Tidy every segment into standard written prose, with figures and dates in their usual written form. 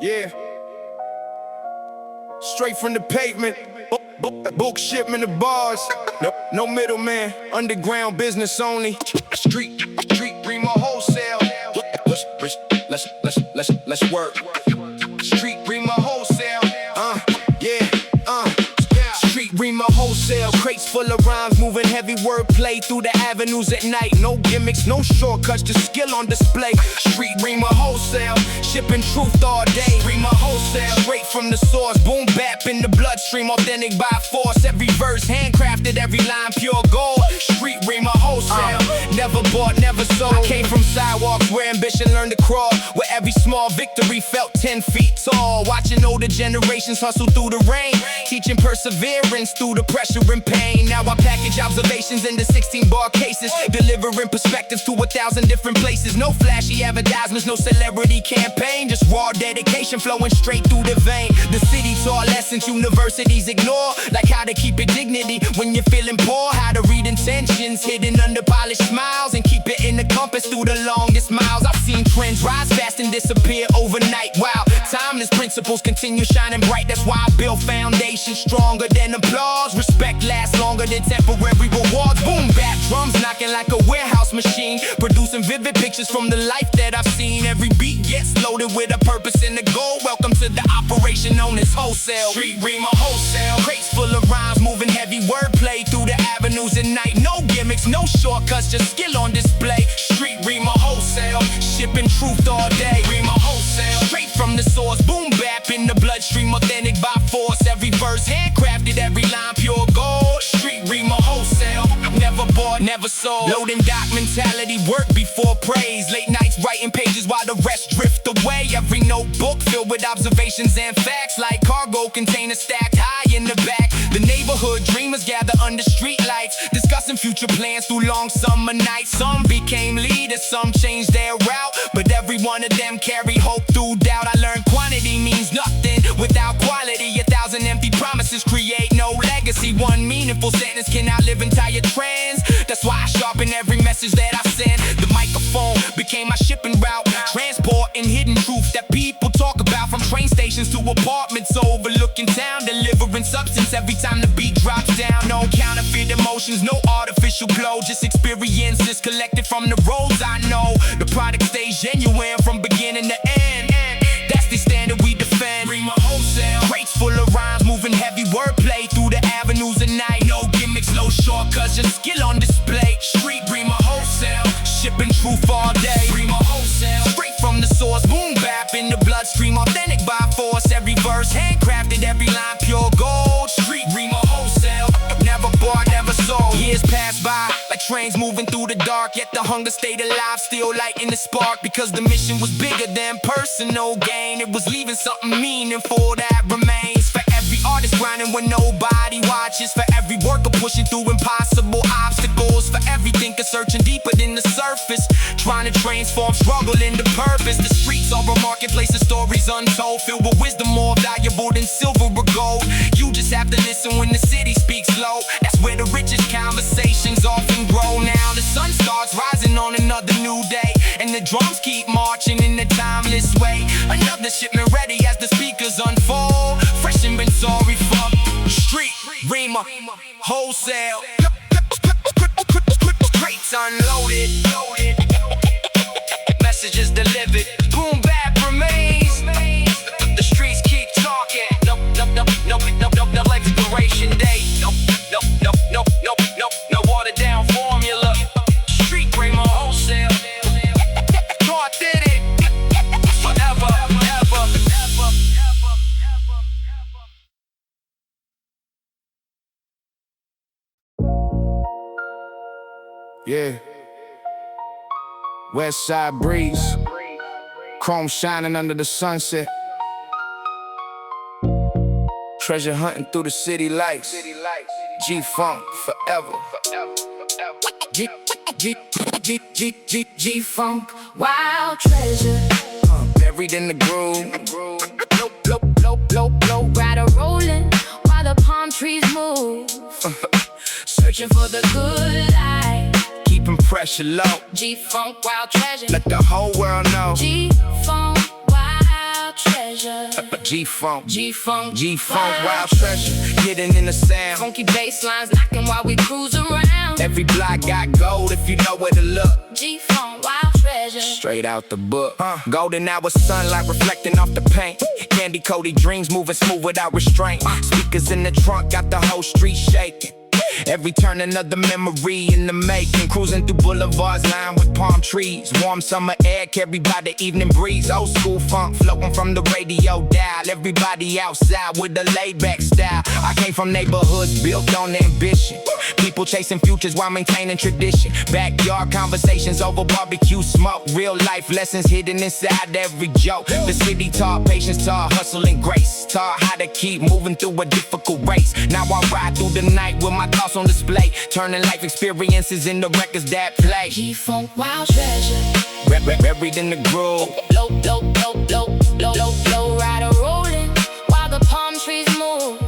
Yeah. Straight from the pavement. Bulk shipment of bars. No middleman. Underground business only. Street Remo wholesale. Let's work. Street Remo wholesale. Street Remo wholesale. Crates full of rhymes, moving heavy wordplay through the avenues at night. No gimmicks, no shortcuts, just skill on display. Street Remo wholesale. Shipping truth all day. Remo wholesale. Straight from the source. Boom bap in the bloodstream. Authentic by force. Every verse handcrafted, every line pure gold. Street Remo wholesale. Never bought, never sold. I came from sidewalks where ambition learned to crawl, where every small victory felt 10 feet tall. Watching older generations hustle through the rain, teaching perseverance through the pressure and pain. Now I package observations into 16-bar cases, delivering perspectives to 1,000 different places. No flashy advertisements, no celebrity campaign, just raw dedication flowing straight through the vein. The city taught lessons universities ignore, like how to keep your dignity when you're feeling poor, how to read intentions hidden under polished smiles, and keep it in the compass through the longest miles. I've seen trends rise fast and disappear overnight. Wow, timeless principles continue shining bright. That's why I build foundations stronger than applause. Respect lasts longer than temporary rewards. Boom bap drums knocking like a warehouse machine, producing vivid pictures from the life that I've seen. Every beat gets loaded with a purpose and a goal. Welcome to the operation known as wholesale. Street Remo wholesale. Crates full of rhymes, moving heavy wordplay through the avenues at night. No gimmicks, no shortcuts, just skill on display. Street Remo wholesale. Shipping truth all day. Remo wholesale. Straight from the source. Boom bap in the bloodstream. Authentic by force. Every verse handcrafted, every line pure gold. Street Remo wholesale. Never bought, never sold. Loading doc mentality, work before praise. Late nights writing pages while the rest drift away. Every notebook filled with observations and facts, like cargo containers stacked high in the back. The neighborhood dreamers gather under street lights, discussing future plans through long summer nights. Some became leaders, some changed their route, but every one of them carried hope through doubt. I learned quantity means nothing without quality. 1,000 empty promises create no legacy. One meaningful sentence can outlive entire trends. That's why I sharpen every message that I send. The microphone became my shipping route, transporting hidden truth that people talk about. From train stations to apartments overlooking town, delivering substance every time the beat drops down. No counterfeit emotions, no artificial glow, just experiences collected from the roads I know. The product stays genuine from beginning to end. That's the standard we defend. Remo wholesale. Crates full of rhymes, moving heavy wordplay through the avenues at night. No gimmicks, no shortcuts, just skill on display. Street Remo wholesale. Shipping truth all day. Remo wholesale. Straight from the source. Boom bap in the bloodstream. Authentic by force. Every verse handcrafted, every line pure gold. Street Remo wholesale. Never bought, never sold. Years pass by like trains moving through the dark, yet the hunger stayed alive, still lighting the spark. Because the mission was bigger than personal gain. It was leaving something meaningful that remains. For every artist grinding when nobody watches, for every worker pushing through impossible obstacles, for every thinker searching deeper than the surface, trying to transform struggle into purpose. The streets are a marketplace of stories untold, filled with wisdom more valuable than silver or gold. You just have to listen when the city speaks low. That's where the richest conversations often grow. Now the sun starts rising on another new day, and the drums keep marching in a timeless way. Another shipment ready as the speakers unfold. Fresh inventory for Street Remo wholesale. Crates unloaded, messages delivered. Boom bap remains. The streets keep talking. No expiration date. No watered down formula. Street Remo wholesale. God did it. Forever, ever. Yeah. West side breeze, chrome shining under the sunset. Treasure hunting through the city lights. G-Funk forever. G-Funk, Wild treasure, buried in the groove. Blow. rider rolling while the palm trees move. Searching for the good life. Keeping pressure low. G-Funk, wild treasure. Let the whole world know. G-Funk, wild G-Funk, G-Funk, G-Funk, wild treasure, hidden in the sound. Funky bass lines knocking while we cruise around. Every block got gold if you know where to look. G-Funk, wild treasure. Straight out the book. Golden hour sunlight reflecting off the paint. Candy coated dreams moving smooth without restraint. Speakers in the trunk got the whole street shaking. Every turn another memory in the making. Cruising through boulevards lined with palm trees. Warm summer air carried by the evening breeze. Old school funk floating from the radio dial. Everybody outside with a laid back style. I came from neighborhoods built on ambition. People chasing futures while maintaining tradition. Backyard conversations over barbecue smoke. Real life lessons hidden inside every joke. The city taught patience, taught hustle and grace. Taught how to keep moving through a difficult race. Now I ride through the night with my thoughts on display, turning life experiences into records that play. G-Funk, wild treasure. Buried in the groove. Low rider rolling while the palm trees move.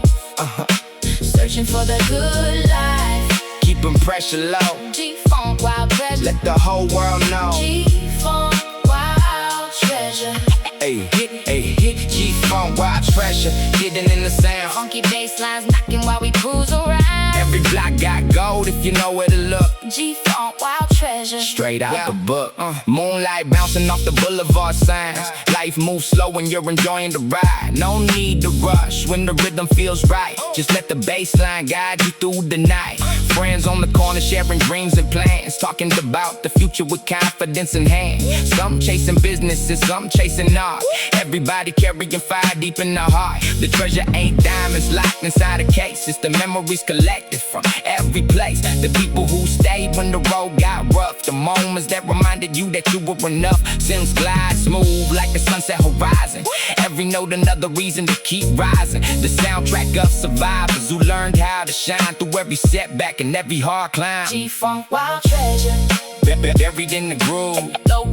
Searching for the good life. Keeping pressure low. G-Funk, wild treasure. Let the whole world know. G-Funk, wild treasure. Hey, G-Funk, wild treasure, hidden in the sound. Funky bass lines knocking while we cruise around. Every block got gold if you know where to look. G-Funk, wild treasure. Straight out the book. Moonlight bouncing off the boulevard signs. Life moves slow when you're enjoying the ride. No need to rush when the rhythm feels right. Just let the bass line guide you through the night. Friends on the corner sharing dreams and plans. Talking about the future with confidence in hand. Some chasing businesses, some chasing art. Everybody carrying fire deep in the heart. The treasure ain't diamonds locked inside a case. It's the memories collected from every place. The people who stayed when the road got rough. The moments that reminded you that you were enough. Since glide smooth like the sunset horizon. Every note another reason to keep rising. The soundtrack of survivors who learned how to shine through every setback and every hard climb. G-Funk, wild treasure. Buried in the groove. Low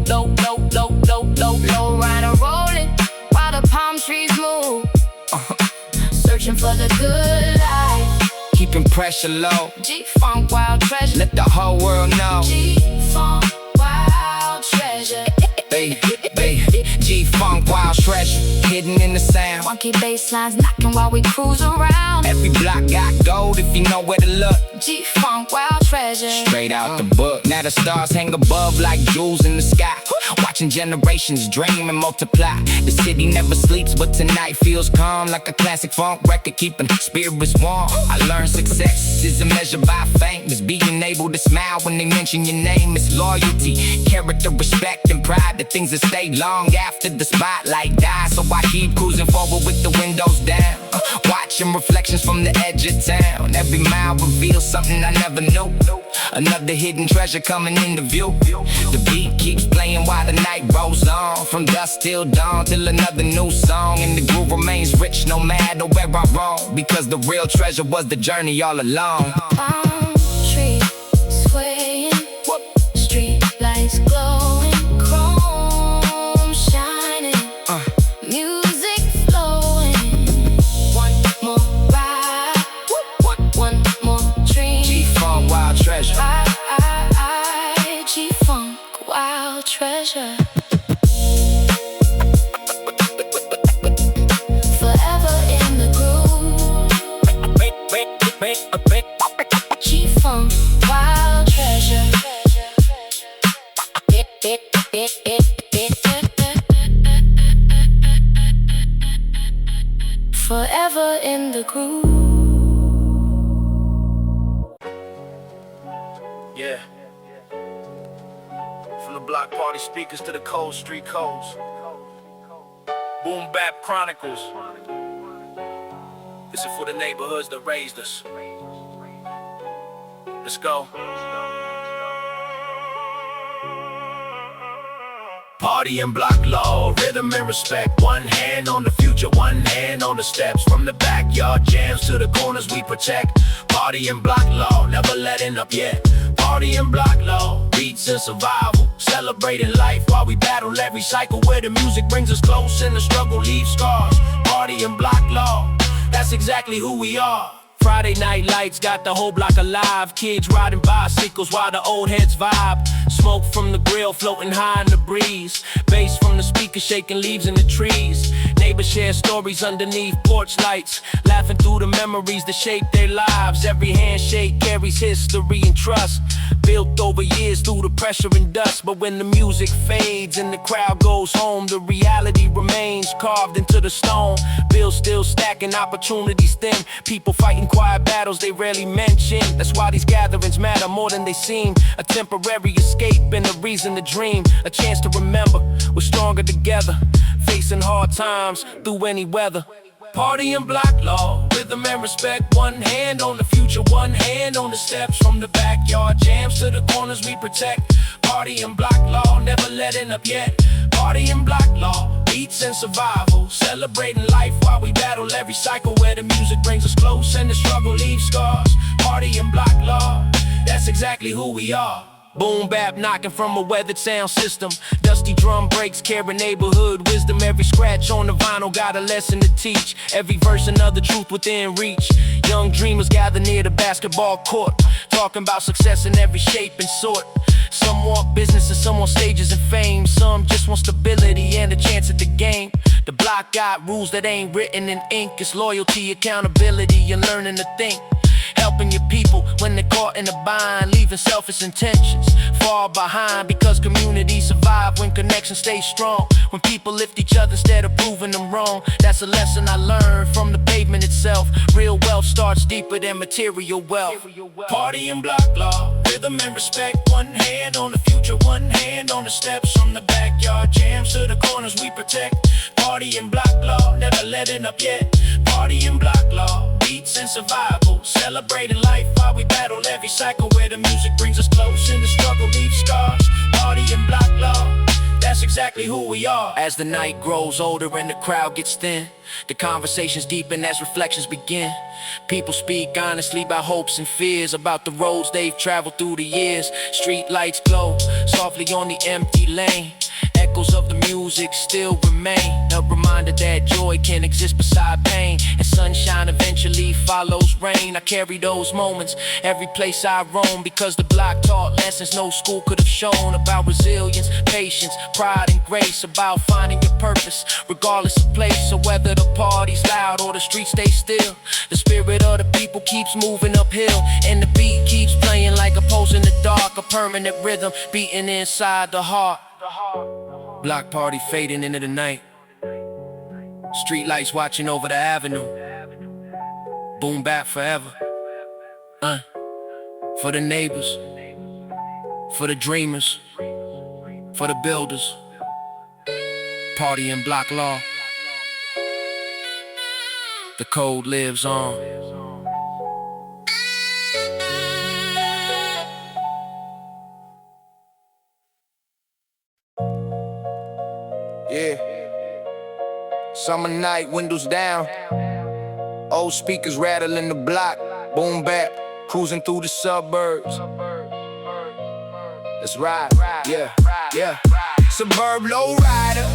rider rolling while the palm trees move. Searching for the good life. Keeping pressure low. G-Funk, wild treasure. Let the whole world know. G-Funk, wild treasure. G-Funk, wild treasure, hidden in the sound. Funky bass lines knocking while we cruise around. Every block got gold if you know where to look. G-Funk, wild treasure. Straight out the book. Now the stars hang above like jewels in the sky. Watching generations dream and multiply. The city never sleeps, but tonight feels calm. Like a classic funk record, keeping spirits warm. I learned success isn't measured by fame. It's being able to smile when they mention your name. It's loyalty, character, respect, and pride. The things that stay long after the spotlight dies. So I keep cruising forward with the windows down. Watching reflections from the edge of town. Every mile reveals something I never knew. Another hidden treasure coming into view. The beat keeps playing while the night rolls on. From dusk till dawn till another new song. And the groove remains rich no matter where I roam. Because the real treasure was the journey all along. Palm tree swaying, street lights glowing, chrome shining, music flowing. One more ride, one more dream. G-Funk, wild treasure. G-Funk, wild treasure. Forever in the groove. G-Funk, wild treasure. Forever in the groove. Yeah. From the block party speakers to the cold street codes. Boom Bap Chronicles. This is for the neighborhoods that raised us. Let's go. Party and block law, rhythm and respect. One hand on the future, one hand on the steps. From the backyard jams to the corners we protect. Party and block law, never letting up yet. Party and block law, beats and survival. Celebrating life while we battle every cycle. Where the music brings us close and the struggle leaves scars. Party and block law, that's exactly who we are. Friday night lights got the whole block alive. Kids riding bicycles while the old heads vibe. Smoke from the grill floating high in the breeze. Bass from the speaker shaking leaves in the trees. Neighbors share stories underneath porch lights, laughing through the memories that shape their lives. Every handshake carries history and trust, built over years through the pressure and dust. But when the music fades and the crowd goes home, the reality remains carved into the stone. Bills still stacking, opportunities thin, people fighting quiet battles they rarely mention. That's why these gatherings matter more than they seem. A temporary escape and a reason to dream, a chance to remember we're stronger together, facing hard times through any weather. Party and block law, rhythm and respect. One hand on the future, one hand on the steps. From the backyard jams to the corners we protect. Party and block law, never letting up yet. Party and block law, beats and survival, celebrating life while we battle every cycle where the music brings us close and the struggle leaves scars. Party and block law, that's exactly who we are. Boom bap knocking from a weathered sound system, dusty drum breaks carry neighborhood wisdom. Every scratch on the vinyl got a lesson to teach, every verse another truth within reach. Young dreamers gather near the basketball court, talking about success in every shape and sort. Some want business and some want stages and fame, some just want stability and a chance at the game. The block got rules that ain't written in ink. It's loyalty, accountability, and learning to think. Helping your people when they're caught in a bind, leaving selfish intentions far behind. Because communities survive when connections stay strong, when people lift each other instead of proving them wrong. That's a lesson I learned from the pavement itself. Real wealth starts deeper than material wealth. Party and block law, rhythm and respect. One hand on the future, one hand on the steps. From the backyard jams to the corners we protect. Party and block law, never letting up yet. Party and block law, beats and survival, celebrating life while we battle every cycle where the music brings us close and the struggle leaves scars. Party and block law, that's exactly who we are. As the night grows older and the crowd gets thin, the conversations deepen as reflections begin. People speak honestly about hopes and fears, about the roads they've traveled through the years. Street lights glow softly on the empty lane, echoes of the music still remain, a reminder that joy can exist beside pain, and sunshine eventually follows rain. I carry those moments every place I roam, because the block taught lessons no school could have shown, about resilience, patience, pride and grace, about finding your purpose regardless of place. So whether the party's loud or the streets stay still, the spirit of the people keeps moving uphill, and the beat keeps playing like a pulse in the dark, a permanent rhythm beating inside the heart. Block party fading into the night, street lights watching over the avenue. Boom bap forever, for the neighbors, for the dreamers, for the builders. Party and block law, the code lives on. Yeah. Summer night, windows down, old speakers rattling the block. Boom bap, cruising through the suburbs. Let's ride, yeah, yeah. Suburb low rider,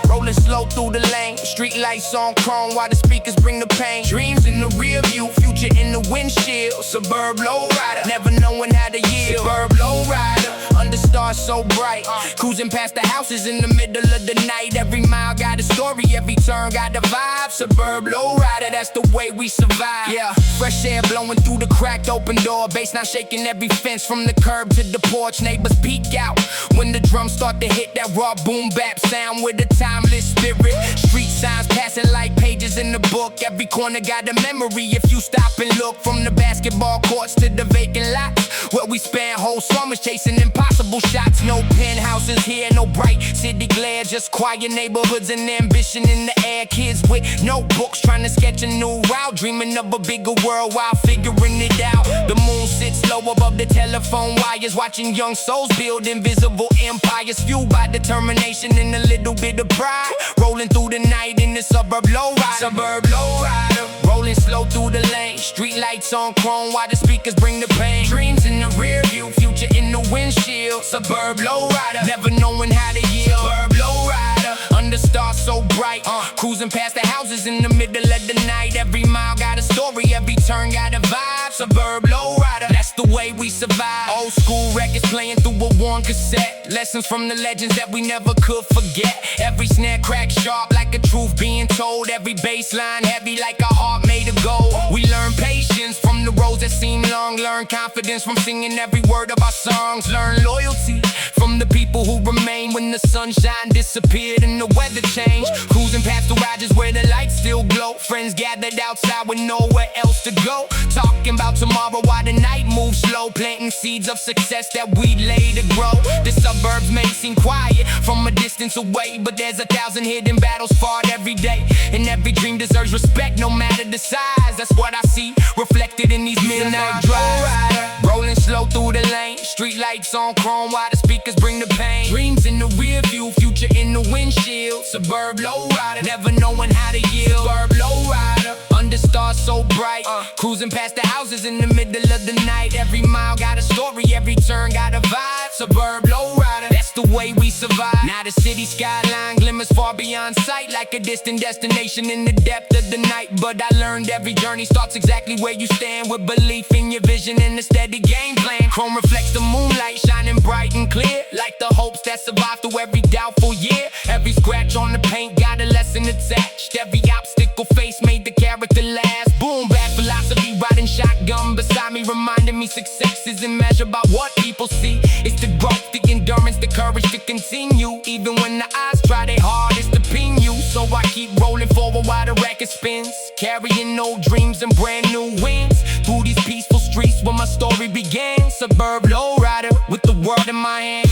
rolling slow through the lane. Street lights on chrome while the speakers bring the pain. Dreams in the rear view, future in the windshield. Suburb low rider, never knowing how to yield. Suburb low rider, under stars so bright, cruising past the houses in the middle of the night. Every mile got a story, every turn got the vibe. Suburb low rider, that's the way we survive. Yeah, fresh air blowing through the cracked open door, bass now shaking every fence from the curb to the porch. Neighbors peek out when the drums start to hit that raw boom bap sound with a timeless spirit. Street signs passing like pages in the book, every corner got a memory if you stop and look. From the basketball courts to the vacant lots, where we spend whole summers chasing impossible shots. No penthouses here, no bright city glare, just quiet neighborhoods and ambition in the air. Kids with notebooks trying to sketch a new route, dreaming of a bigger world while figuring it out. The moon sits low above the telephone wires, watching young souls build invisible empires, fueled by determination and a little bit of pride. Rolling through the night in the suburb low rider. Suburb low rider, rolling slow through the lane. Street lights on chrome while the speakers bring the pain. Dreams in the rear view, future in the windshield. Suburb low rider, never knowing how to yield. Suburb low rider, under stars so bright, cruising past the houses in the middle of the night. Every mile got a story, every turn got a vibe. Suburb low rider, that's the way we survive. Old school records playing through a worn cassette, lessons from the legends that we never could forget. Every snare crack sharp like a truth being told. Every baseline heavy like a heart made of gold. We learn patience from the roads that seem long. Learn confidence from singing every word of our songs. Learn loyalty from the people who remain when the sunshine disappeared and the weather changed. Cruising past the garages where the lights still glow. Friends gathered outside with nowhere else to go. Talking about tomorrow while the night moves slow. Planting seeds of success that we lay to grow. The suburbs may seem quiet from a distance away, but there's 1,000 hidden battles fought every day. And every dream deserves respect no matter the size. That's what I see reflected in these midnight drives. Rolling slow through the lane, street lights on chrome while the speakers bring the pain. Dreams in the rear view, future in the windshield. Suburb low rider, never knowing how to yield. Suburb low rider, under stars so bright. Cruising past the houses in the middle of the night. Every mile got a story, every turn got a vibe. Suburb low rider, that's the way we survive. Now the city skyline glimmers far beyond sight, like a distant destination in the depth of the night. But I learned every journey starts exactly where you stand, with belief in your vision and a steady game plan. Chrome reflects the moonlight, shining bright and clear, like the hopes that survive through every doubtful year. Every scratch on the paint got a lesson attached. Every obstacle faced made the character last. Boom bap philosophy, riding shotgun beside me, reminding me success isn't measured by what people see. It's the growth, the endurance, the courage to continue, even when the odds try their hardest to pin you. So I keep rolling forward while the record spins, carrying old dreams and brand new wins. Through these peaceful streets where my story began. Suburb lowrider with the world in my hand.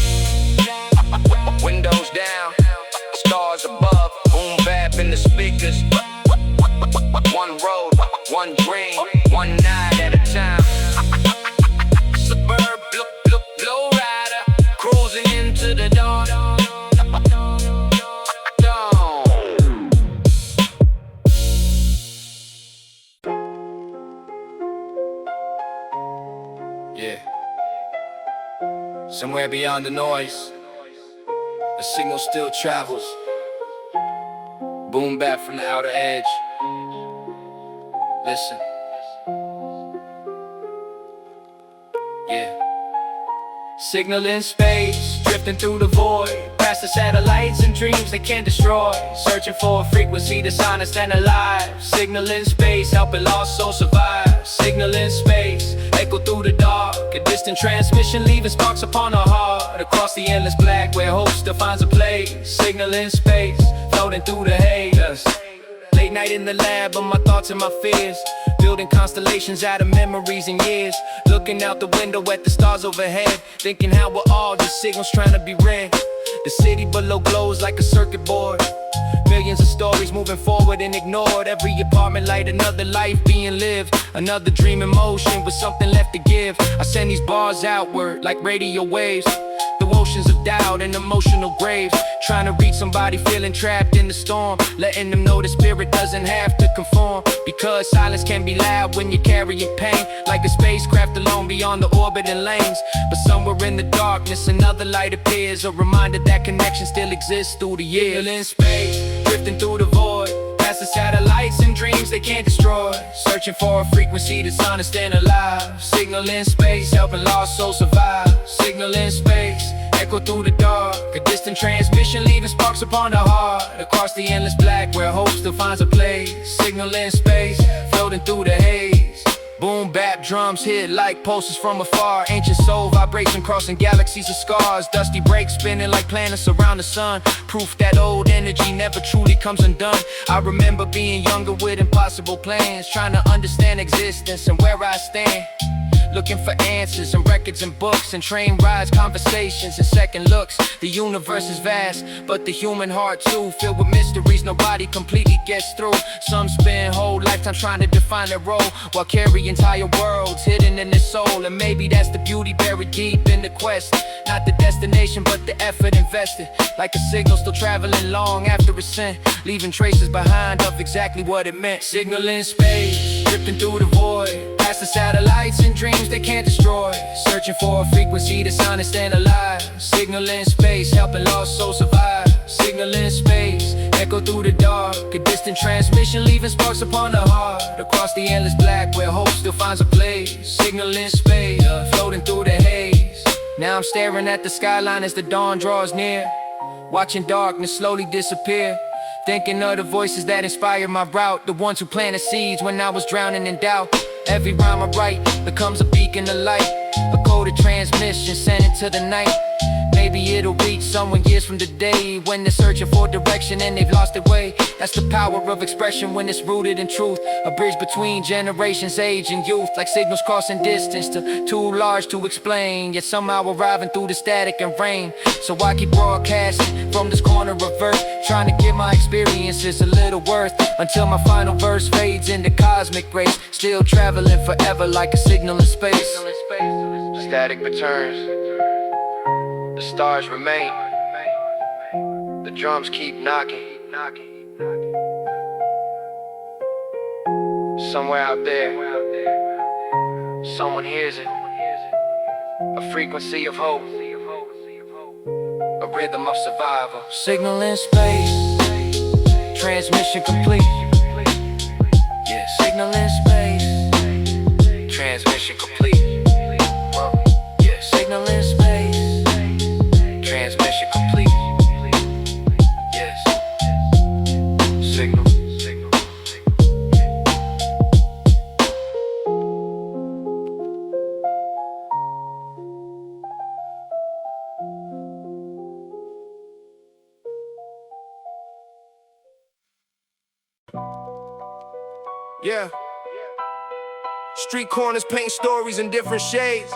Windows down, stars above, boom bap in the speakers. One road, one dream, one night at a time. Suburb lowrider, cruising into the dawn. Yeah. Somewhere beyond the noise, the signal still travels. Boom bap from the outer edge. Listen. Yeah. Signal in space, drifting through the void, past the satellites and dreams they can't destroy. Searching for a frequency that's honest and alive. Signal in space, helping lost souls survive. Signal in space, echo through the dark, a distant transmission leaving sparks upon our heart. Across the endless black where hope still finds a place. Signal in space, floating through the haze. Late night in the lab of my thoughts and my fears, building constellations out of memories and years. Looking out the window at the stars overhead, thinking how we're all just signals trying to be read. The city below glows like a circuit board, millions of stories moving forward and ignored. Every apartment light, another life being lived, another dream in motion with something left to give. I send these bars outward like radio waves, the oceans of doubt and emotional graves. Trying to reach somebody feeling trapped in the storm, letting them know the spirit doesn't have to conform. Because silence can be loud when you're carrying pain, like a spacecraft alone beyond the orbit and lanes. But somewhere in the darkness another light appears, a reminder that connection still exists through the years. Still in space, drifting through the void, past the satellites and dreams they can't destroy. Searching for a frequency that's honest and alive. Signal in space, helping lost souls survive. Signal in space, echo through the dark, a distant transmission leaving sparks upon the heart. Across the endless black where hope still finds a place. Signal in space, floating through the haze. Boom bap drums hit like pulses from afar. Ancient soul vibration crossing galaxies of scars. Dusty brakes spinning like planets around the sun. Proof that old energy never truly comes undone. I remember being younger with impossible plans, trying to understand existence and where I stand. Looking for answers in records and books, and train rides, conversations and second looks. The universe is vast, but the human heart too, filled with mysteries nobody completely gets through. Some spend whole lifetime trying to define their role, while carry entire worlds hidden in their soul. And maybe that's the beauty buried deep in the quest, not the destination but the effort invested. Like a signal still traveling long after it's sent, leaving traces behind of exactly what it meant. Signal in space, drifting through the void, past the satellites and dreams they can't destroy. Searching for a frequency that's honest and alive. Signal in space, helping lost souls survive. Signal in space, echo through the dark, a distant transmission leaving sparks upon the heart. Across the endless black where hope still finds a place. Signal in space, floating through the haze. Now I'm staring at the skyline as the dawn draws near, watching darkness slowly disappear. Thinking of the voices that inspire my route, the ones who planted seeds when I was drowning in doubt. Every rhyme I write becomes a beacon of light, a coded transmission sent into the night. Maybe it'll reach someone years from today, when they're searching for direction and they've lost their way. That's the power of expression when it's rooted in truth, a bridge between generations, age and youth, like signals crossing distance too large to explain, yet somehow arriving through the static and rain. So I keep broadcasting from this corner of earth, trying to give my experiences a little worth, until my final verse fades into cosmic grace, still traveling forever like a signal in space. Static returns, the stars remain, the drums keep knocking. Somewhere out there, someone hears it, a frequency of hope, a rhythm of survival. Signal in space, transmission complete. Yeah, signal in space, transmission complete. Yeah, signal in space, transmission complete. Yes, signal. Yeah. Street corners paint stories in different shades.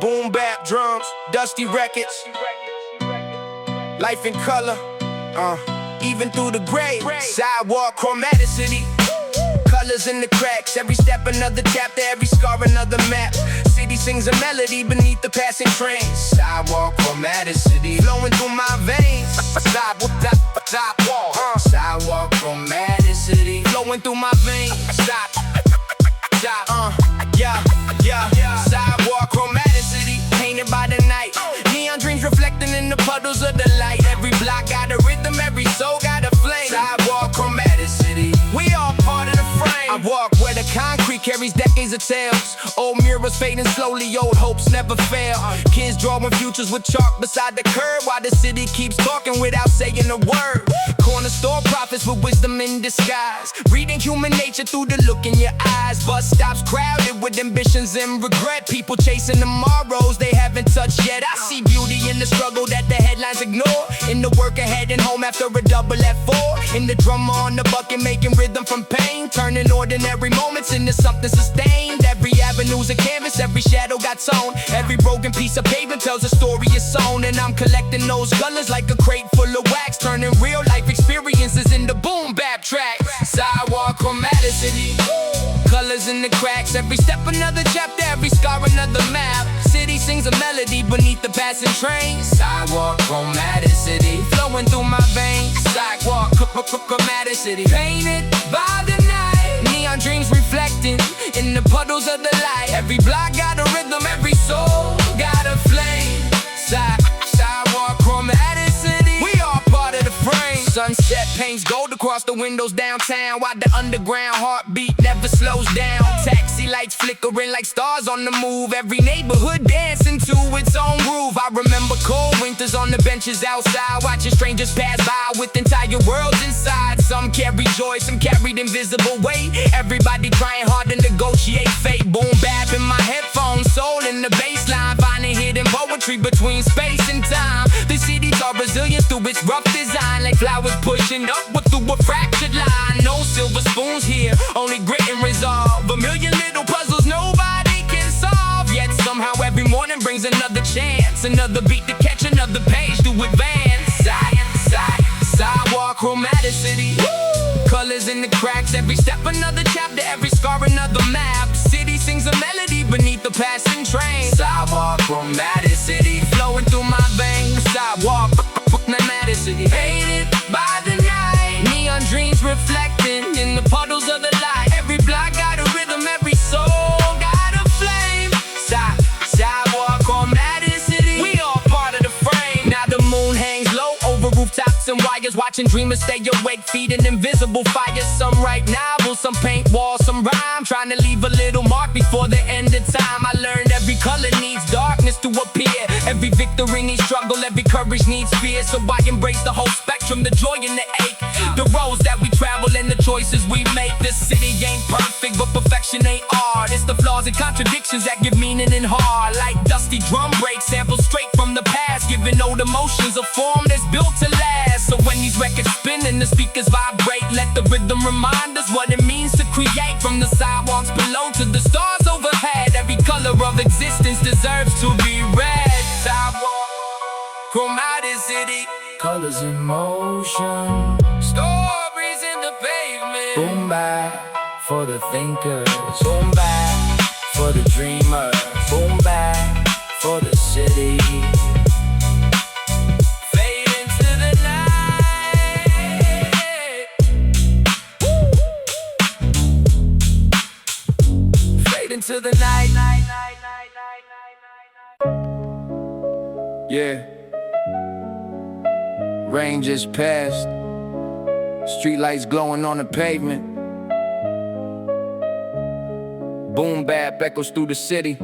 Boom bap drums, dusty records, life in color, even through the gray. Sidewalk chromaticity, colors in the cracks. Every step another chapter, every scar another map. City sings a melody beneath the passing train. Sidewalk chromaticity flowing through my veins. Sidewalk chromaticity flowing through my veins. Sidewalk chromaticity painted by the night. Neon dreams reflecting in the puddles of the light. Every block got a rhythm, every soul got a flame. Sidewalk chromaticity, we all part of the frame. I walk where the concrete carries decades of tales. Old mirrors fading slowly, old hopes never fail. Kids drawing futures with chalk beside the curb, while the city keeps talking without saying a word. Corner store prophets with wisdom in disguise, reading human nature through the look in your eyes. Bus stops crowded with ambitions and regret, people chasing tomorrows they haven't touched yet. I see beauty in the struggle that the headlines ignore, in the work ahead and home after a double F4, in the drummer on the bucket making rhythm from pain, turning ordinary moments into something sustained. Every avenue's a canvas, every shadow got tone, every broken piece of pavement tells a story of its own. And I'm collecting those colors like a crate full of wax, turning real life experiences into boom bap tracks. Sidewalk chromaticity, colors in the cracks. Every step another chapter, every scar another map. City sings a melody beneath the passing train. Sidewalk chromaticity flowing through my veins. Sidewalk chromaticity painted by the night. Neon dreams reflecting in the puddles of the light. Every block got a rhythm, every soul got a flame. Sidewalk chromaticity, we all part of the frame. Sunset paints gold across the windows downtown, while the underground heartbeat never slows down. Taxi lights flickering like stars on the move, every neighborhood dancing to its own groove. I remember cold winters on the benches outside, watching strangers pass by with entire worlds inside. Some carried joy, some carried invisible weight, everybody trying hard to negotiate fate. Boom bap in my headphones, soul in the baseline, finding hidden poetry between space and time. The city taught resilience through its rough design, like flowers pushing upward through a fractured line. No silver spoons here, only grit and resolve. A million little puzzles nobody can solve, yet somehow every morning brings another chance, another beat to catch, another page to advance. Sidewalk chromaticity, colors in the cracks. Every step another chapter, every scar another map. City sings a melody beneath the passing train. Sidewalk chromaticity flowing through my veins. Sidewalk chromaticity painted by the night. Neon dreams reflecting in the puddles of the light. Every block got a rhythm, every soul got a flame. Sidewalk chromaticity, we all part of the frame. Now the moon hangs low over rooftops and wires, watching dreamers stay awake, feeding invisible fire. Some write novels, some paint walls, some rhyme, trying to leave a little mark before the end of time. I learned every color needs darkness to appear. Every victory needs struggle, every courage needs fear. So I embrace the whole spectrum, the joy and the ache, the roads that we travel and the choices we make. This city ain't perfect, but perfection ain't art. It's the flaws and contradictions that give meaning and heart. Like dusty drum breaks, samples straight from the past, giving old emotions a form that's built to last. So when these records spin and the speakers vibrate, let the rhythm remind us what it means to create. From the sidewalks below to the stars overhead, every color of existence deserves to be read. Sidewalk, chromatic city, colors in motion, stories in the pavement. Boom bap for the thinkers, boom bap for the dreamers, boom bap for the city. Fade into the night. Woo. Fade into the night. Yeah. Rain just passed. Street lights glowing on the pavement. Boom bap echoes through the city.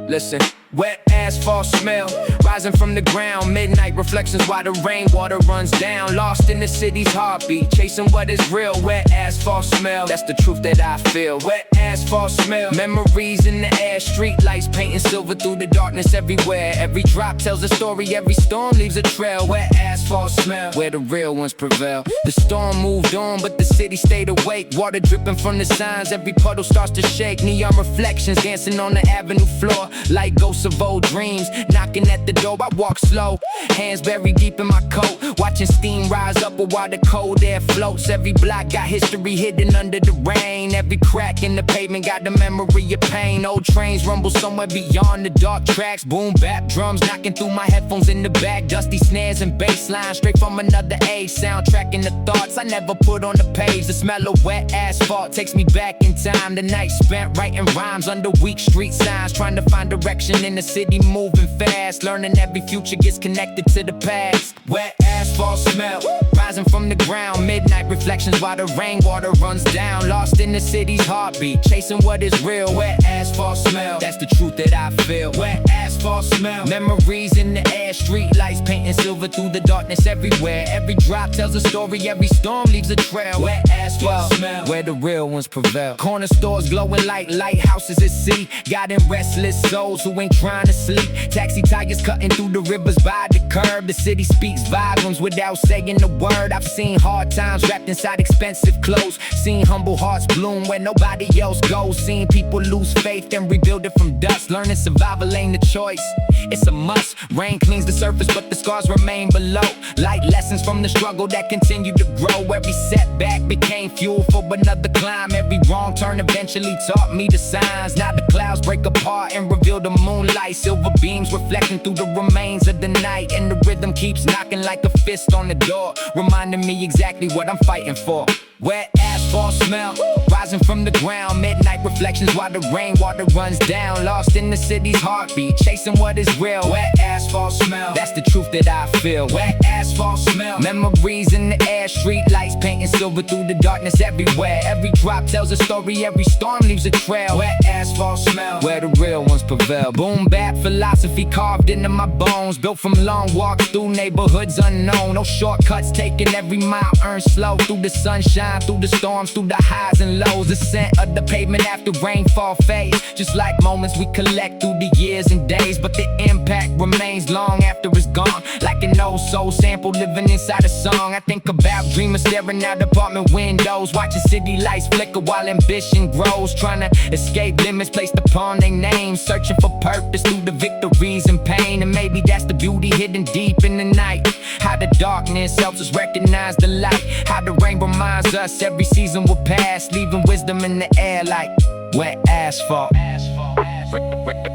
Listen, wet asphalt smell rising from the ground. Midnight reflections while the rainwater runs down. Lost in the city's heartbeat, chasing what is real. Wet asphalt smell, that's the truth that I feel. Wet asphalt smell, memories in the air. Street lights painting silver through the darkness everywhere. Every drop tells a story, every storm leaves a trail. Wet asphalt smell, where the real ones prevail. The storm moved on, but the city stayed awake. Water dripping from the signs, every puddle starts to shake. Neon reflections dancing on the avenue floor, like ghosts of old dreams knocking at the door. I walk slow, hands buried deep in my coat, watching steam rise up while the cold air floats. Every block got history hidden under the rain. Every crack in the pavement got the memory of pain. Old trains rumble somewhere beyond the dark tracks. Boom bap drums knocking through my headphones in the back. Dusty snares and bass lines straight from another age. Soundtracking the thoughts I never put on the page. The smell of wet asphalt takes me back in time. The night spent writing rhymes under weak street signs, trying to find direction in the city moving fast. Learning every future gets connected to the past. Wet asphalt smell rising from the ground. Midnight reflections while the rainwater runs down. Lost in the city's heartbeat, chasing what is real. Wet asphalt smell, that's the truth that I feel. Wet asphalt smell, memories in the air. Street lights painting silver through the darkness everywhere. Every drop tells a story, every storm leaves a trail. Wet asphalt smell, where the real ones prevail. Corner stores glowing like lighthouses at sea, guiding restless souls who ain't trying to sleep. Taxi tires cutting through the rivers by the curb. The city speaks volumes without saying a word. I've seen hard times wrapped inside expensive clothes, seen humble hearts bloom where nobody else goes, seen people lose faith and rebuild it from dust. Learning survival ain't a choice, it's a must. Rain cleans the surface but the scars remain below, like lessons from the struggle that continue to grow. Every setback became fuel for another climb. Every wrong turn eventually taught me the signs. Now the clouds break apart and reveal the moonlight. Silver beams reflecting through the remains of the night, and the rhythm keeps knocking like a fist on the door, reminding me exactly what I'm fighting for. Wet asphalt smell rising from the ground. Midnight reflections while the rainwater runs down. Lost in the city's heartbeat, chasing what is real. Wet asphalt smell, that's the truth that I feel. Wet asphalt smell, memories in the air. Street lights painting silver through the darkness everywhere. Every drop tells a story, every storm leaves a trail. Wet asphalt smell, where the real ones prevail. Boom bap philosophy carved into my bones, built from long walks through neighborhoods unknown. No shortcuts taking every mile earned slow. Through the sunshine, through the storms, through the highs and lows. The scent of the pavement after rainfall fades, just like moments we collect through the years and days. But the impact remains long after it's gone, like an old soul sample living inside a song. I think about dreamers staring out apartment windows, watching city lights flicker while ambition grows, trying to escape limits placed upon their names, searching for purpose through the victories and pain. And maybe that's the beauty hidden deep in the night, how the darkness helps us recognize the light, how the rain reminds us every season will pass, leaving wisdom in the air like wet asphalt.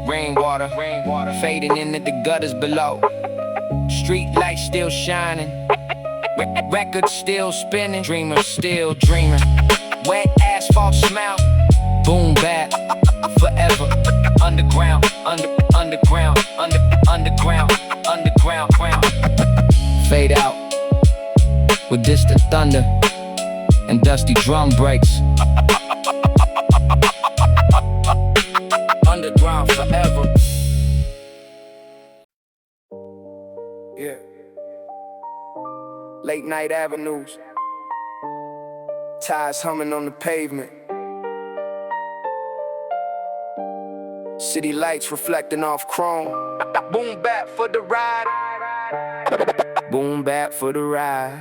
Rainwater fading into the gutters below. Street lights still shining, records still spinning, dreamers still dreaming. Wet asphalt smell, boom bap forever. Underground, underground, underground. Fade out with distant thunder and dusty drum breaks. Underground forever. night avenues, tires humming on the pavement, city lights reflecting off chrome. Boom bap for the ride, boom bap for the ride.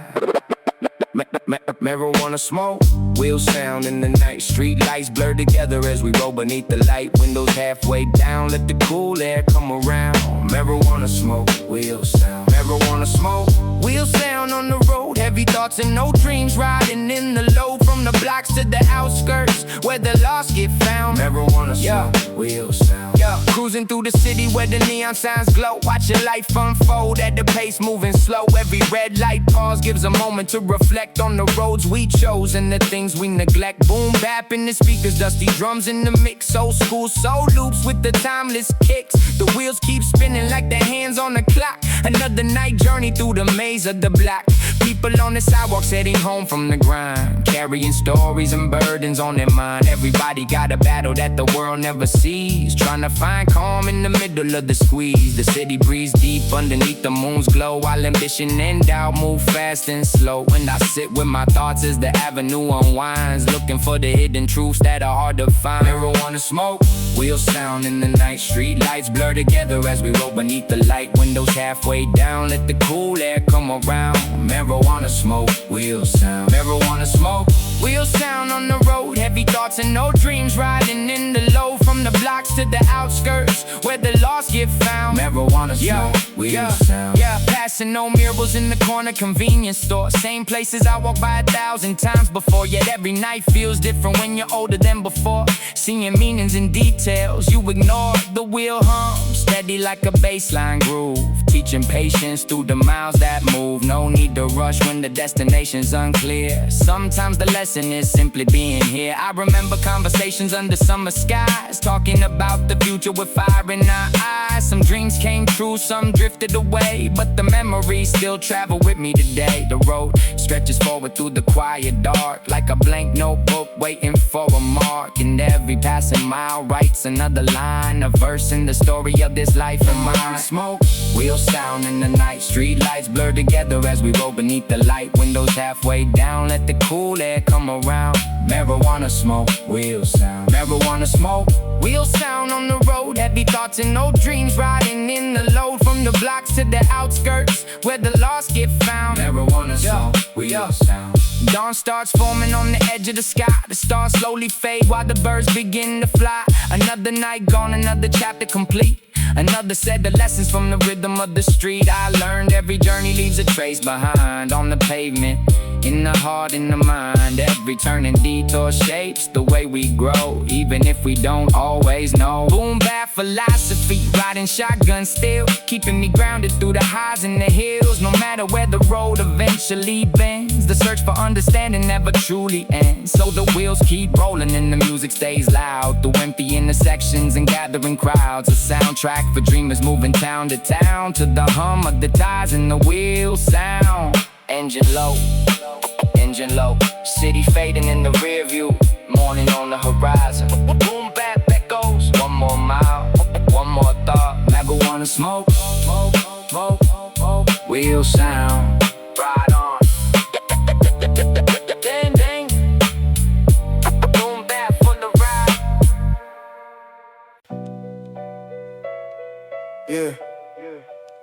Marijuana smoke, wheel sound in the night. Street lights blur together as we roll beneath the light. Windows halfway down, let the cool air come around. Marijuana smoke, wheel sound. Marijuana smoke, wheel sound on the road. Heavy thoughts and no dreams, riding in the low. From the blocks to the outskirts, where the lost get found. Marijuana smoke, wheel sound. Cruising through the city where the neon signs glow. Watching life unfold at the pace moving slow. Every red light pause gives a moment to reflect on the roads we chose and the things we neglect. Boom bap in the speakers, dusty drums in the mix. Old school soul loops with the timeless kicks. The wheels keep spinning like the hands on the clock. Another night journey through the maze of the block. People on the sidewalks heading home from the grind, carrying stories and burdens on their mind. Everybody got a battle that the world never sees, trying to find calm in the middle of the squeeze. The city breathes deep underneath the moon's glow, while ambition and doubt move fast and slow. And I sit with my thoughts as the avenue unwinds, looking for the hidden truths that are hard to find. Marijuana smoke, wheel sound in the night. Street lights blur together as we roll beneath the light. Windows halfway down, let the cool air come around. Marijuana smoke, wheel sound. Marijuana smoke, wheel sound on the road. Heavy thoughts and no dreams, riding in the low. From the blocks to the outskirts, where the lost get found. Marijuana smoke, wheel sound. Passing no murals in the corner convenience store. Same places I walked by 1,000 times before. Yet every night feels different when you're older than before. Seeing meanings in details you ignore. The wheel hums steady like a baseline groove, teaching patience through the miles that move. No need to rush when the destination's unclear. Sometimes the lesson is simply being here. I remember conversations under summer skies, talking about the future with fire in our eyes. Some dreams came true, some drifted away, but the memories still travel with me today. The road stretches forward through the quiet dark, like a blank notebook waiting for a mark. And every passing mile writes another line, a verse in the story of this life of mine. Smoke, wheel sound in the night. Street lights blur together as we roll beneath the light. Windows halfway down, let the cool air come around. Marijuana smoke, wheel sound. Marijuana smoke, wheel sound on the road. Heavy thoughts and no dreams, riding in the load. From the blocks to the outskirts, where the lost get found. Marijuana smoke, wheel sound. Dawn starts forming on the edge of the sky. The stars slowly fade while the birds begin to fly. Another night gone, another chapter complete. Another set of lessons from the rhythm of the street. I learned every journey leaves a trace behind, on the pavement, in the heart, in the mind. Every turn and detour shapes the way we grow, even if we don't always know. Boom bap philosophy, riding shotgun still, keeping me grounded through the highs and the hills. No matter where the road eventually bends, the search for understanding never truly ends. So the wheels keep rolling and the music stays loud, through empty intersections and gathering crowds. A soundtrack for dreamers moving town to town, to the hum of the tires and the wheel sound. Engine low, city fading in the rear view, morning on the horizon. Boom bap echoes, one more mile, one more thought. Marijuana smoke, wheel sound. Ride on. Ding ding, boom bap for the ride.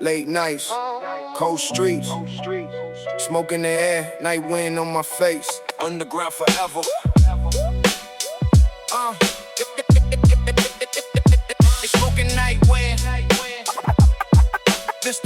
Late nights, cold streets, smoke in the air, night wind on my face. Underground forever. They smoking night wind. This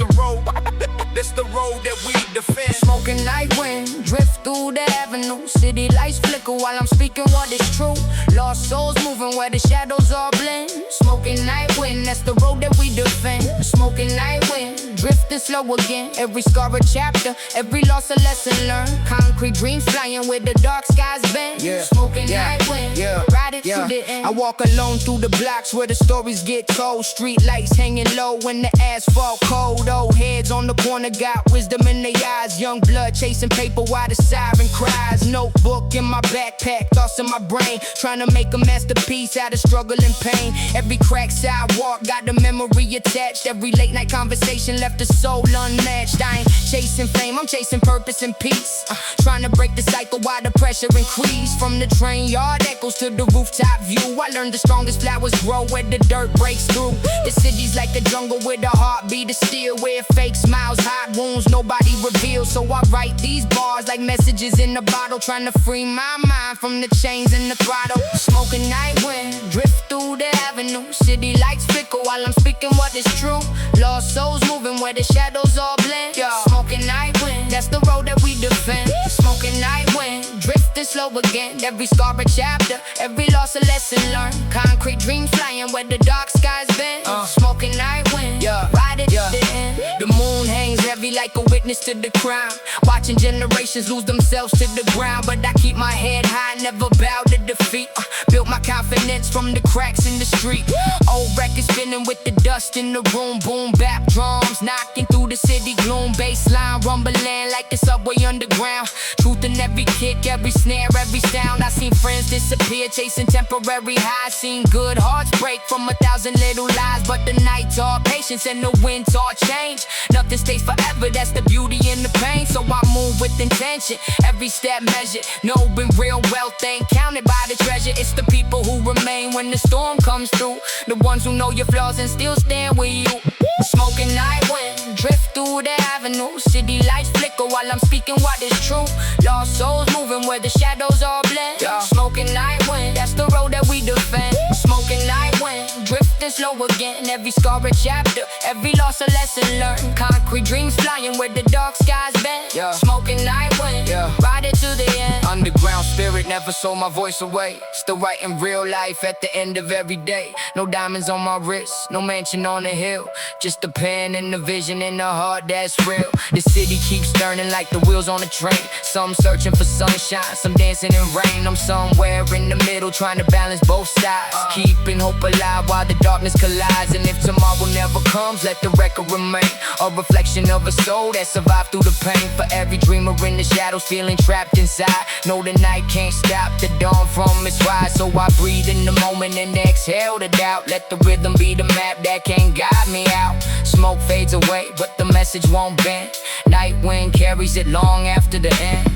the road that we defend. Smoking night wind, drift through the avenue. City lights flicker while I'm speaking what is true. Lost souls moving where the shadows all blend. Smoking night wind, that's the road that we defend. Smoking night wind, drifting slow again. Every scar a chapter, every loss a lesson learned. Concrete dreams flying where the dark skies bend. Smoking night wind, ride it to the end. I walk alone through the blocks where the stories get told. Street lights hanging low when the asphalt cold. Old heads on the corner got wisdom in their eyes. Young blood chasing paper while the siren cries. Notebook in my backpack, thoughts in my brain, trying to make a masterpiece out of struggle and pain. Every cracked sidewalk got a memory attached. Every late night conversation left left the soul unmatched. I ain't chasing fame, I'm chasing purpose and peace. Trying to break the cycle while the pressure increase. From the train yard echoes to the rooftop view, I learned the strongest flowers grow where the dirt breaks through. The city's like a jungle with a heartbeat of steel, where fake smiles hide wounds nobody reveals. So I write these bars like messages in a bottle, trying to free my mind from the chains and the throttle. Smoking night wind, drift through the avenue. City lights flicker while I'm speaking what is true. Lost souls moving where the shadows all blend. Smoking night wind, that's the road that we defend. Smoking night wind, drifting slow again. Every scar a chapter, every loss a lesson learned. Concrete dreams flying where the dark skies bend. Smoking night wind, ride it to the end. The moon hangs heavy like a witness to the crime, watching generations lose themselves to the ground. But I keep my head high, never bow to defeat. Built my confidence from the cracks in the street. Old records spinning with the dust in the room. Boom bap drums knocking through the city gloom. Bassline rumbling like the subway underground. Truth in every kick, every snare, every sound. I seen friends disappear chasing temporary highs. Seen good hearts break from 1,000 little lies. But the night taught patience and the wind taught change. Nothing stays forever, that's the beauty in the pain. So I move with intention, every step measured. Knowing real wealth ain't counted by the treasure. It's the people who remain when the storm comes through. The ones who know your flaws and still stand with you. Smoking night wind, drift through the avenue. City lights flicker while I'm speaking what is true. Lost souls moving where the shadows all blend. Smoking night wind, that's the road that we defend. Smoking night wind, drifting slow again. Every scar a chapter, every loss a lesson learned. Concrete dreams flying where the dark skies bend. Smoking night wind, ride it to the end. Underground spirit, never sold my voice away. Still writing real life at the end of every day. No diamonds on my wrist, no mansion on the hill. Just a pen and a vision in the heart that's real. The city keeps turning like the wheels on a train. Some searching for sunshine, some dancing in rain. I'm somewhere in the middle trying to balance both sides, keeping hope alive while the darkness collides. And if tomorrow never comes, let the record remain a reflection of a soul that survived through the pain. For every dreamer in the shadows feeling trapped inside, know the night can't stop the dawn from its rise. So I breathe in the moment and exhale the doubt. Let the rhythm be the map that can't guide me out. Smoke fades away, but the message won't bend. Night wind carries it long after the end.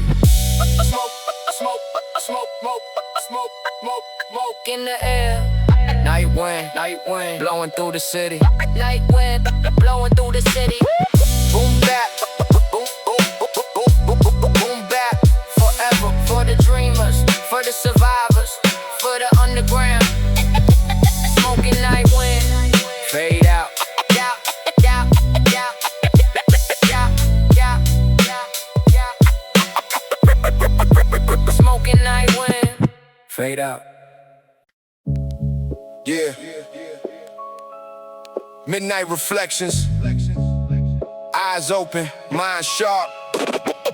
Smoke in the air. Night wind, blowing through the city. Night wind, blowing through the city. Boom bap, boom, boom, boom, boom, boom, boom, boom bap. Forever for the dreamers, for the survivors, for the underground. Smoking night wind, fade out. Smoking night wind, fade out. Yeah. Midnight reflections. Eyes open, mind sharp.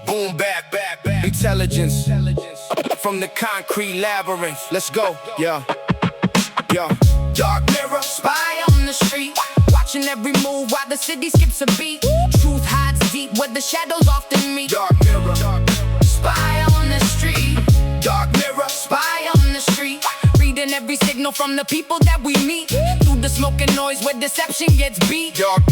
Boom bap, intelligence. From the concrete labyrinth. Let's go. Yeah. Dark mirror, spy on the street, watching every move while the city skips a beat. Truth hides deep where the shadows often meet. Dark mirror, spy on the street. Dark mirror, spy on the street, reading every signal from the people that we meet. Through the smoke and noise where deception gets beat. dark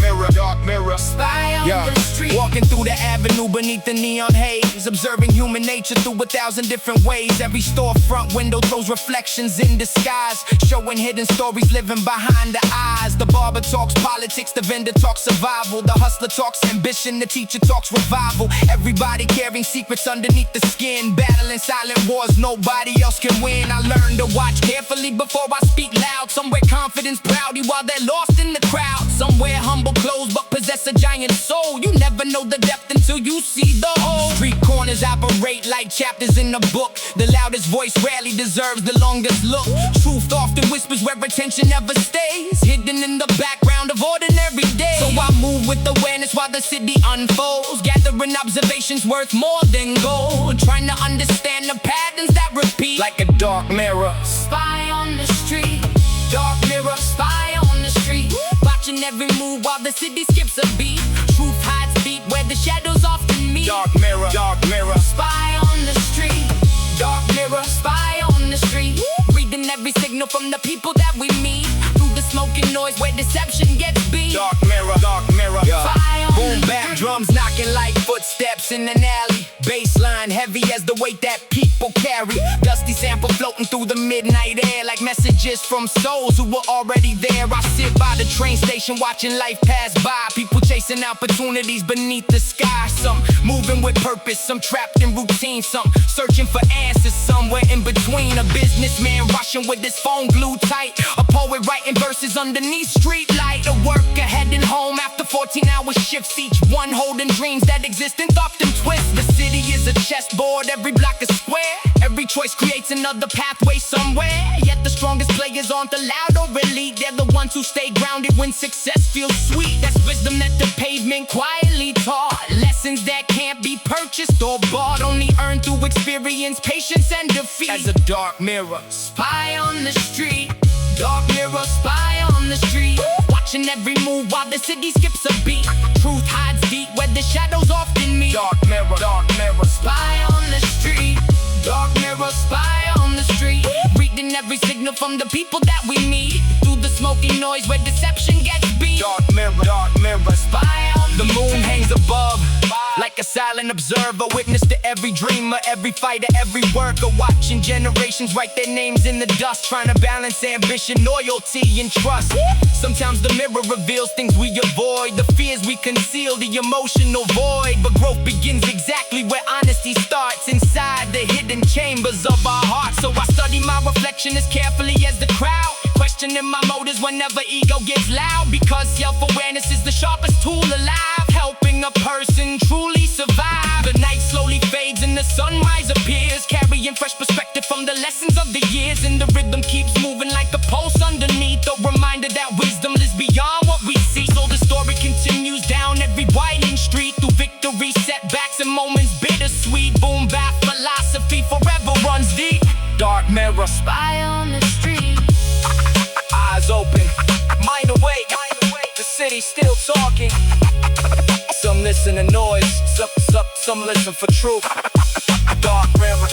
mirror, spy on the street. Walking through the avenue beneath the neon haze, observing human nature through 1,000 different ways. Every storefront window throws reflections in disguise, showing hidden stories living behind the eyes. The barber talks politics, the vendor talks survival, the hustler talks ambition, the teacher talks revival. Everybody carrying secrets underneath the skin, battling silent wars nobody else can win. I learned to watch carefully before I speak loud. Somewhere confidence proudy while they're lost in the crowd. Somewhere humble clothes but possess a giant soul. You never know the depth until you see the whole. Street corners operate like chapters in a book. The loudest voice rarely deserves the longest look. Truth often whispers where attention never stays, hidden in the background of ordinary days. So I move with awareness while the city unfolds, gathering observations worth more than gold, trying to understand the patterns that repeat. like a dark mirror. Spy on the street, dark mirror, spy on the street, watching every move while the city skips a beat. Truth hides deep where the shadows often meet. Dark mirror, spy on the street, dark mirror, spy on the street, reading every signal from the people that we meet. Through the smoke and noise where deception gets beat. dark mirror, Spy on Drums knocking like footsteps in an alley. Bassline heavy as the weight that people carry. Dusty sample floating through the midnight air like messages from souls who were already there. I sit by the train station watching life pass by. People chasing opportunities beneath the sky. Some moving with purpose, some trapped in routine, some searching for answers somewhere in between. A businessman rushing with his phone glued tight, a poet writing verses underneath street light, a worker heading home after 14-hour shifts, each one holding dreams that exist in thought and twist. The city is a chessboard, every block is square, every choice creates another pathway somewhere. Yet the strongest players aren't the loud or elite, they're the ones who stay grounded when success feels sweet. That's wisdom that the pavement quietly taught, lessons that can't be purchased or bought, only earned through experience, patience and defeat. As a dark mirror, spy on the street. Dark mirror, spy on the street, watching every move while the city skips a beat. Truth hides deep where the shadows often meet. Dark mirror, spy on the street. Dark mirror, spy on the street, reading every signal from the people that we meet. Through the smoky noise where deception gets beat. Dark mirror, spy on the moon hangs above like a silent observer, witness to every dreamer, every fighter, every worker, watching generations write their names in the dust, trying to balance ambition, loyalty, and trust. Sometimes the mirror reveals things we avoid, the fears we conceal, the emotional void. But growth begins exactly where honesty starts, inside the hidden chambers of our hearts. So I study my reflection as carefully as the crowd, questioning my motives whenever ego gets loud, because self-awareness is the sharpest tool alive, helping a person truly survive. The night slowly fades and the sunrise appears, carrying fresh perspective from the lessons of the years. And the rhythm keeps moving like a pulse underneath, a reminder that wisdom is beyond what we see. So the story continues down every winding street, through victory, setbacks, and moments bittersweet. Boom bap philosophy forever runs deep. Dark mirror, Spy on the street. eyes open, mind awake. The city still talking. Some listen to noise, some listen for truth. Dark mirror,